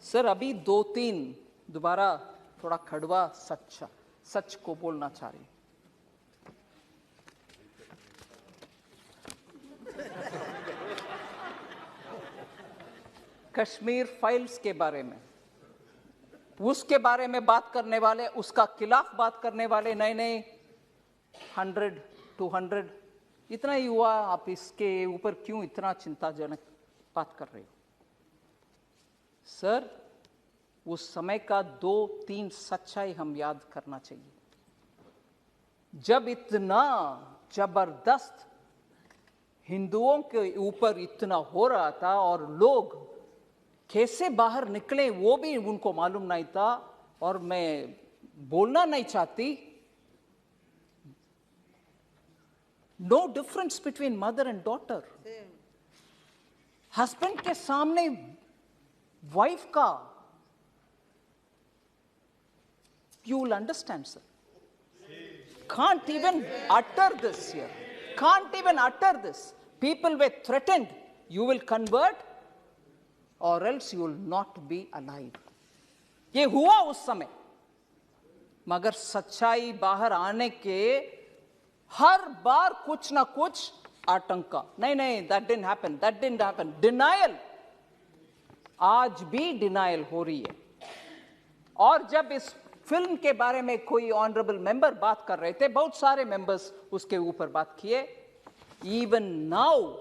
Sir अभी 2-3 दोबारा थोड़ा कड़वा सच को बोलना चाह रही हूं। कश्मीर फाइल्स के बारे में, उसके बारे में बात करने वाले, उसका खिलाफ बात करने वाले नए 100-200 इतना ही हुआ, आप इसके ऊपर क्यों इतना चिंताजनक बात कर रहे हो? सर उस समय का 2-3 सच्चाई हम याद करना चाहिए। जब इतना जबरदस्त हिंदुओं के ऊपर इतना हो रहा था और लोग कैसे बाहर निकले वो भी उनको मालूम नहीं था, और मैं बोलना नहीं चाहती, no difference between mother and daughter. Husband के सामने वाइफ का, you will understand, sir. Can't even utter this here. Can't even utter this. People were threatened. You will convert or else you will not be alive. ये हुआ उस समय, मगर सच्चाई बाहर आने के हर बार कुछ ना कुछ आतंका, नहीं, that didn't happen. Denial, आज भी डिनायल हो रही है। और जब इस फिल्म के बारे में कोई ऑनरेबल मेंबर बात कर रहे थे, बहुत सारे मेंबर्स उसके ऊपर बात किए, इवन नाउ,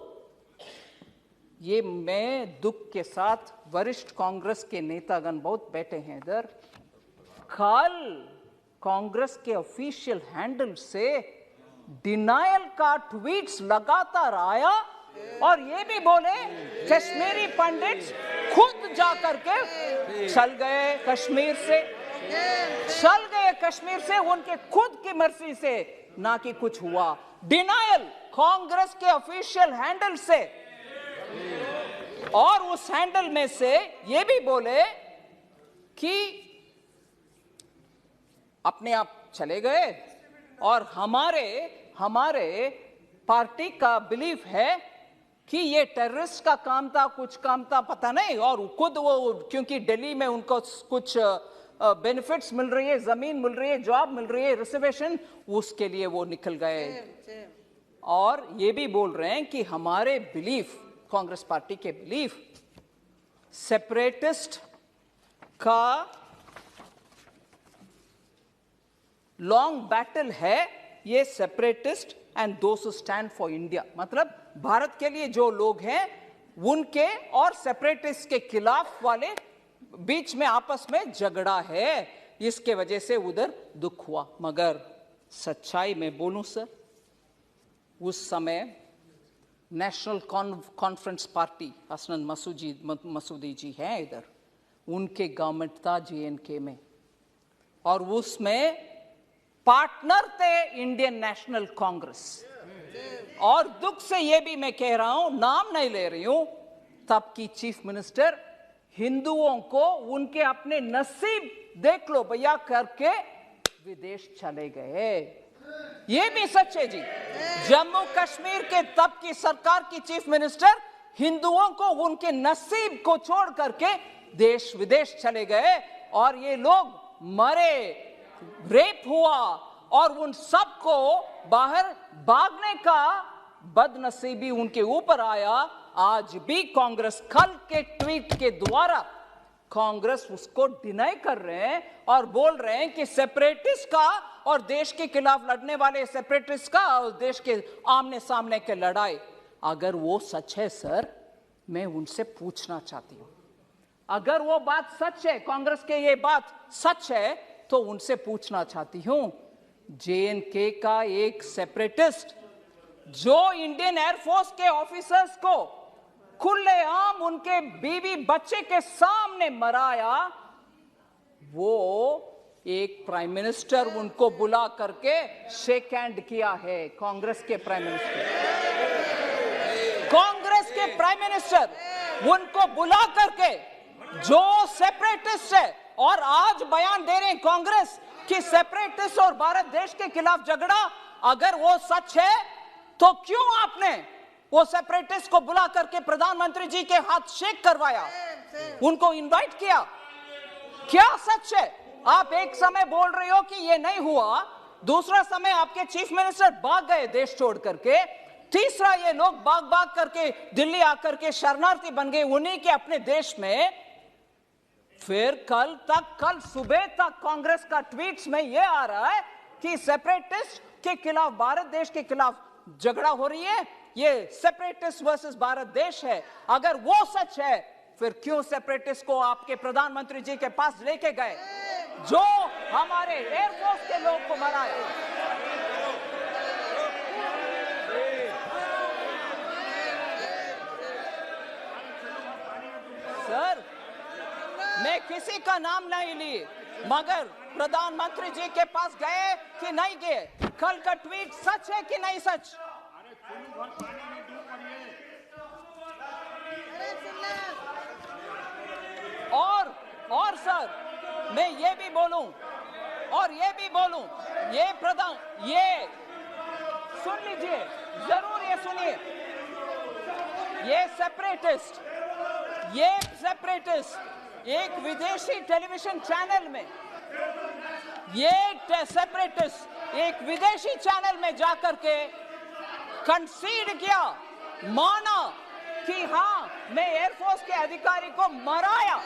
ये मैं दुख के साथ, वरिष्ठ कांग्रेस के नेतागण बहुत बैठे हैं इधर, कल कांग्रेस के ऑफिशियल हैंडल से डिनायल का ट्वीट्स लगातार आया, और ये भी बोले कश्मीरी पंडित खुद जाकर के चल गए कश्मीर से, उनके खुद की मर्जी से, ना कि कुछ हुआ। डिनायल कांग्रेस के ऑफिशियल हैंडल से, और उस हैंडल में से ये भी बोले कि अपने आप चले गए, और हमारे पार्टी का बिलीफ है कि ये टेररिस्ट का काम था, कुछ काम था, पता नहीं, और खुद वो क्योंकि दिल्ली में उनको कुछ बेनिफिट्स मिल रही है, जमीन मिल रही है, जॉब मिल रही है, रिजर्वेशन, उसके लिए वो निकल गए। और ये भी बोल रहे हैं कि हमारे बिलीफ, कांग्रेस पार्टी के बिलीफ, सेपरेटिस्ट का लॉन्ग बैटल है, ये separatist and those who stand for India, मतलब भारत के लिए जो लोग हैं उनके और सेपरेटिस्ट के खिलाफ वाले बीच में आपस में झगड़ा है, इसके वजह से उधर दुख हुआ। मगर सच्चाई में बोलूं सर, उस समय national conference party, Hasnain Masoodi जी हैं इधर, उनके गवर्नमेंट था JNK में, और उसमें पार्टनर थे इंडियन नेशनल कांग्रेस। और दुख से ये भी मैं कह रहा हूं, नाम नहीं ले रही हूं, तब की चीफ मिनिस्टर हिंदुओं को उनके अपने नसीब देख लो भैया करके विदेश चले गए। ये भी सच है जी। जम्मू कश्मीर के तब की सरकार की चीफ मिनिस्टर हिंदुओं को उनके नसीब को छोड़ करके देश विदेश चले गए, और ये लोग मरे, रेप हुआ, और उन सबको बाहर भागने का बदनसीबी उनके ऊपर आया। आज भी कांग्रेस, कल के ट्वीट के द्वारा कांग्रेस उसको डिनाई कर रहे हैं और बोल रहे हैं कि सेपरेटिस्ट का और देश के खिलाफ लड़ने वाले सेपरेटिस्ट का और देश के आमने सामने के लड़ाई, अगर वो सच है सर, मैं उनसे पूछना चाहती हूं, अगर वो बात सच है, कांग्रेस के ये बात सच है, तो उनसे पूछना चाहती हूं, JNK का एक सेपरेटिस्ट जो इंडियन एयरफोर्स के ऑफिसर्स को खुलेआम उनके बीवी बच्चे के सामने मराया, वो एक प्राइम मिनिस्टर उनको बुला करके शेक हैंड किया है। कांग्रेस के प्राइम मिनिस्टर उनको बुला करके, जो सेपरेटिस्ट है, और आज बयान दे रहे हैं कांग्रेस कि सेपरेटिस्ट और भारत देश के खिलाफ झगड़ा, अगर वो सच है तो क्यों आपने वो सेपरेटिस्ट को बुला करके प्रधानमंत्री जी के हाथ शेक करवाया? उनको इनवाइट किया? क्या सच है? आप एक समय बोल रहे हो कि ये नहीं हुआ, दूसरा समय आपके चीफ मिनिस्टर भाग गए देश छोड़ करके, तीसरा ये लोग भाग करके दिल्ली आकर के शरणार्थी बन गए उन्हीं के अपने देश में। फिर कल सुबह तक कांग्रेस का ट्वीट्स में ये आ रहा है कि सेपरेटिस्ट के खिलाफ, भारत देश के खिलाफ झगड़ा हो रही है, ये सेपरेटिस्ट वर्सेस भारत देश है। अगर वो सच है, फिर क्यों सेपरेटिस्ट को आपके प्रधानमंत्री जी के पास लेके गए जो हमारे एयरफोर्स के लोग को मराए? सर, मैं किसी का नाम नहीं ली, मगर प्रधानमंत्री जी के पास गए कि नहीं गए? कल का ट्वीट सच है कि नहीं सच? और सर, मैं ये भी बोलूं, ये सुन लीजिए, जरूर ये सुनिए, ये सेपरेटिस्ट एक विदेशी टेलीविजन चैनल में, एक विदेशी चैनल में जाकर के कंसीड किया, माना कि हाँ, मैं एयरफोर्स के अधिकारी को मराया।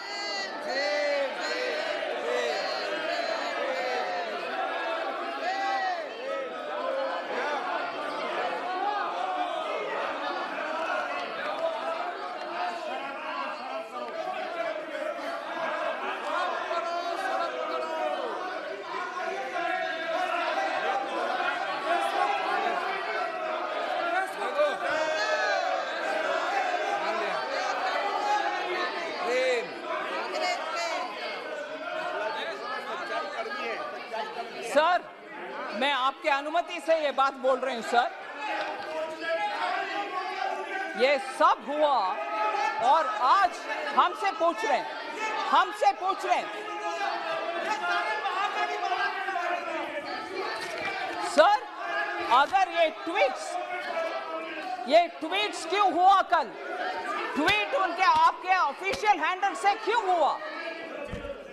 सर, मैं आपके अनुमति से ये बात बोल रही हूं सर। ये सब हुआ और आज हमसे पूछ रहे हैं सर, अगर ये ट्वीट्स क्यों हुआ? कल ट्वीट उनके आपके ऑफिशियल हैंडल से क्यों हुआ?